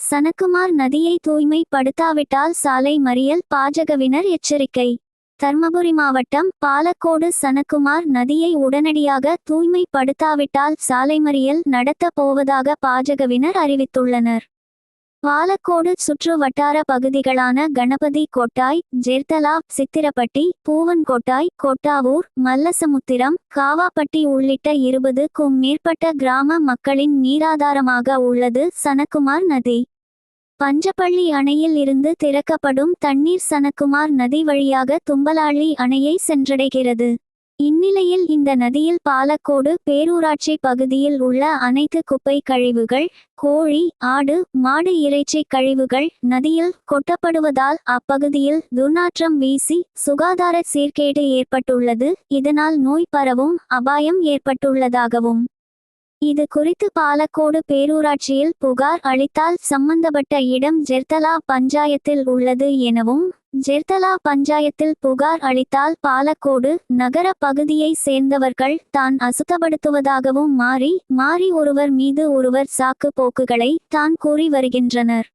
சனக்குமார் நதியை தூய்மைப்படுத்தாவிட்டால் சாலை மறியல் பாஜகவினர் எச்சரிக்கை. தர்மபுரி மாவட்டம் பாலக்கோடு சனக்குமார் நதியை உடனடியாக தூய்மைப்படுத்தாவிட்டால் சாலை மறியல் நடத்தப் போவதாக பாஜகவினர் அறிவித்துள்ளனர். பாலக்கோடு சுற்று வட்டார பகுதிகளான கணபதி கொட்டாய், ஜெர்தலா, சித்திரப்பட்டி, பூவன்கொட்டாய், கொட்டாவூர், மல்லசமுத்திரம், காவாப்பட்டி உள்ளிட்ட 20க்கும் மேற்பட்ட கிராம மக்களின் நீராதாரமாக உள்ளது சனக்குமார் நதி. பஞ்சப்பள்ளி அணையில் இருந்து திறக்கப்படும் தண்ணீர் சனக்குமார் நதி வழியாக தும்பலாளி அணையை சென்றடைகிறது. இந்நிலையில் இந்த நதியில் பாலக்கோடு பேரூராட்சி பகுதியில் உள்ள அனைத்து குப்பை கழிவுகள், கோழி, ஆடு, மாடு இறைச்சி கழிவுகள் நதியில் கொட்டப்படுவதால் அப்பகுதியில் துர்நாற்றம் வீசி சுகாதார சீர்கேடு ஏற்பட்டுள்ளது. இதனால் நோய் பரவும் அபாயம் ஏற்பட்டுள்ளதாகவும், இது குறித்து பாலக்கோடு பேரூராட்சியில் புகார் அளித்தால் சம்பந்தப்பட்ட இடம் ஜெர்தலா பஞ்சாயத்தில் உள்ளது எனவும், ஜெர்தலா பஞ்சாயத்தில் புகார் அளித்தால் பாலக்கோடு நகர பகுதியை சேர்ந்தவர்கள் தான் அசுத்தப்படுத்துவதாகவும் மாறி ஒருவர் மீது ஒருவர் சாக்கு போக்குகளை தான் கூறி வருகின்றனர்.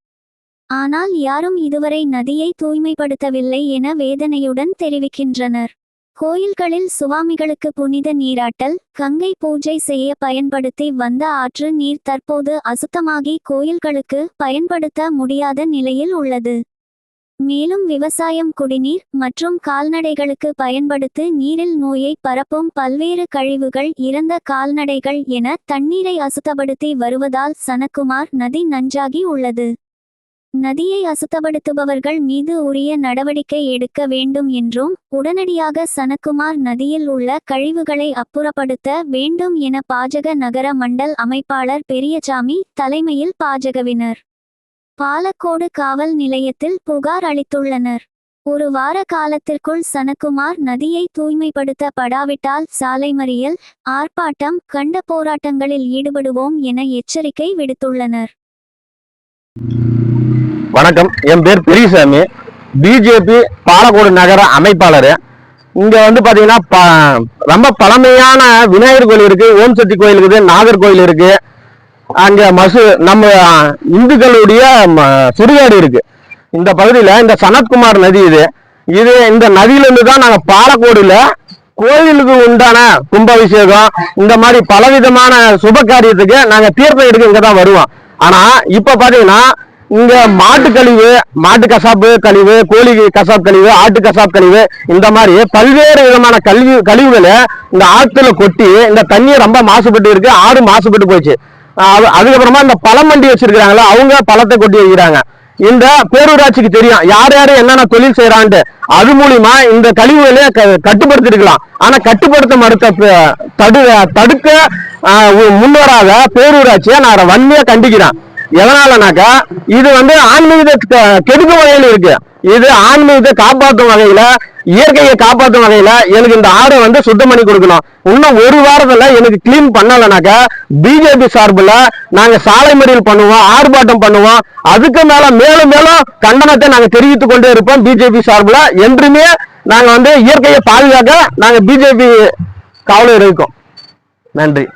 ஆனால் யாரும் இதுவரை நதியை தூய்மைப்படுத்தவில்லை என வேதனையுடன் தெரிவிக்கின்றனர். கோயில்களில் சுவாமிகளுக்கு புனித நீராட்டல், கங்கை பூஜை செய்ய பயன்படுத்தி வந்த ஆற்று நீர் தற்போது அசுத்தமாகி கோயில்களுக்கு பயன்படுத்த முடியாத நிலையில் உள்ளது. மேலும் விவசாயம், குடிநீர் மற்றும் கால்நடைகளுக்கு பயன்படுத்தி நீரில் நோயை பரப்பும் பல்வேறு கழிவுகள், இறந்த கால்நடைகள் என தண்ணீரை அசுத்தப்படுத்தி வருவதால் சனக்குமார் நதி நஞ்சாகி உள்ளது. நதியை அசுத்தப்படுத்துபவர்கள் மீது உரிய நடவடிக்கை எடுக்க வேண்டும் என்றும், உடனடியாக சனக்குமார் நதியில் உள்ள கழிவுகளை அப்புறப்படுத்த வேண்டும் என பாஜக நகர மண்டல் அமைப்பாளர் பெரியசாமி தலைமையில் பாஜகவினர் பாலக்கோடு காவல் நிலையத்தில் புகார் அளித்துள்ளனர். ஒரு வார காலத்திற்குள் சனக்குமார் நதியை தூய்மைப்படுத்தப்படாவிட்டால் சாலை மறியல், ஆர்ப்பாட்டம், கண்ட போராட்டங்களில் ஈடுபடுவோம் என எச்சரிக்கை விடுத்துள்ளனர். வணக்கம், என் பேர் பெரியசாமி, பிஜேபி பாலக்கோடு நகர அமைப்பாளர். இங்க பாத்தீங்கன்னா ரொம்ப பழமையான விநாயகர் கோயில் இருக்கு, ஓம் சக்தி கோயில் இருக்குது, நாகர்கோயில் இருக்கு, அங்க நம்ம இந்துக்களுடைய சுடுகாடு இருக்கு. இந்த பகுதியில இந்த சனத்குமார் நதி இது இந்த நதியிலிருந்து தான் நாங்க பாலக்கோடுல கோயிலுக்கு உண்டான கும்பாபிஷேகம், இந்த மாதிரி பலவிதமான சுப காரியத்துக்கு நாங்க தீர்த்தம் எடுக்க இங்கதான் வருவோம். ஆனா இப்ப பாத்தீங்கன்னா இங்க மாட்டு கழிவு, மாட்டு கசாப்பு கழிவு, கோழி கசாப் கழிவு, ஆட்டு கசாப் கழிவு, இந்த மாதிரி பல்வேறு விதமான கழிவுகளை இந்த ஆத்துல கொட்டி இந்த தண்ணி ரொம்ப மாசுபட்டு இருக்கு. ஆடு மாசுபட்டு போச்சு. அதுக்கப்புறமா இந்த பழம் வண்டி வச்சிருக்கிறாங்களா, அவங்க பழத்தை கொட்டி வைக்கிறாங்க. இந்த பேரூராட்சிக்கு தெரியும் யார் யாரு என்னென்ன தொழில் செய்யறான்ட்டு. அது மூலியமா இந்த கழிவுகளை கட்டுப்படுத்திருக்கலாம். ஆனா கட்டுப்படுத்த தடுக்க முன்வராத பேரூராட்சியை நான் வன்மையா கண்டிக்கிறேன். எதனாலனாக்கா இது ஆன்மீகத்தை கெடுக்கும் வகையில இருக்கு. இது ஆன்மீகத்தை காப்பாற்றும் வகையில, இயற்கையை காப்பாற்றும் வகையில எனக்கு இந்த ஆடை சுத்தம் பண்ணி கொடுக்கணும். இன்னும் ஒரு வாரத்துல எனக்கு கிளீன் பண்ணலனாக்கா பிஜேபி சார்பில் நாங்க சாலை மறியல் பண்ணுவோம், ஆர்ப்பாட்டம் பண்ணுவோம். அதுக்கு மேலும் மேலும் கண்டனத்தை நாங்க தெரிவித்துக் கொண்டே இருப்போம். பிஜேபி சார்பில் என்றுமே நாங்க இயற்கையை பாதுகாக்க நாங்க பிஜேபி காவலர் இருக்கோம். நன்றி.